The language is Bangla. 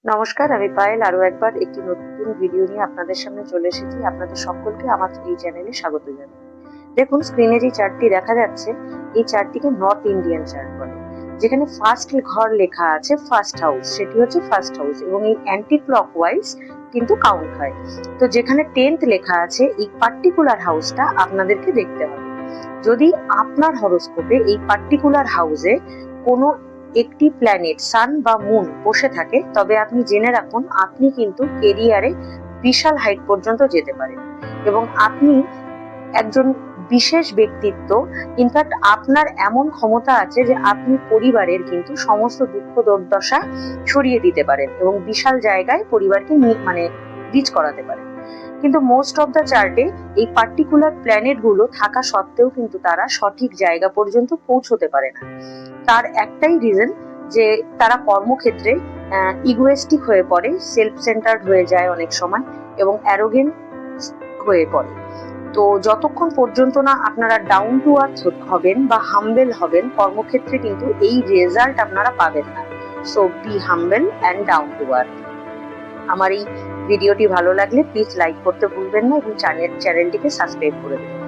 নমস্কার, আমি পায়েল আরো একবার একটি নতুন ভিডিও নিয়ে আপনাদের সামনে চলে এসেছি। আপনাদের সকলকে আমার এই চ্যানেলে স্বাগত জানাই। দেখুন, স্ক্রিনে যে চার্টটি দেখা যাচ্ছে, এই চার্টটিকে নর্থ ইন্ডিয়ান চার্ট বলে, যেখানে ফার্স্ট ঘর লেখা আছে ফার্স্ট হাউস, সেটি হচ্ছে ফার্স্ট হাউস এবং এই অ্যান্টি ক্লকওয়াইজ কিন্তু কাউন্ট হয়। তো যেখানে 10th লেখা আছে, এই পার্টিকুলার হাউসটা আপনাদেরকে দেখতে হবে। যদি আপনার হরোস্কোপে এই পার্টিকুলার হাউসে কোনো একটি প্ল্যানেট সান বা মুন বসে থাকে, তবে আপনি জেনে রাখুন আপনি কিন্তু কেরিয়ারে বিশাল হাইট পর্যন্ত যেতে পারেন এবং আপনি একজন বিশেষ ব্যক্তিত্ব। ইনফ্যাক্ট আপনার এমন ক্ষমতা আছে যে আপনি পরিবারের কিন্তু সমস্ত দুঃখ দুর্দশা সরিয়ে দিতে পারেন এবং বিশাল জায়গায় পরিবারকে মানে রিচ করাতে পারেন। কিন্তু মোস্ট অফ দ্য চার্টে এই পার্টিকুলার প্ল্যানেট গুলো থাকা সত্ত্বেও কিন্তু তারা সঠিক জায়গা পর্যন্ত পৌঁছতে পারে না। তার একটাই রিজন যে তারা কর্মক্ষেত্রে ইগোয়েস্টিক হয়ে পড়ে, সেলফ সেন্টার্ড হয়ে যায় অনেক সময় এবং অ্যারোগেন্ট হয়ে পড়ে। তো যতক্ষণ পর্যন্ত না আপনারা ডাউন টু আর্থ হবেন বা হাম্বেল হবেন, কর্মক্ষেত্রে কিন্তু এই রেজাল্ট আপনারা পাবেন না। So be humble and down to earth. আমার এই ভিডিওটি ভালো লাগলে প্লিজ লাইক করতে ভুলবেন না এবং চ্যানেলটিকে সাবস্ক্রাইব করে দেবেন।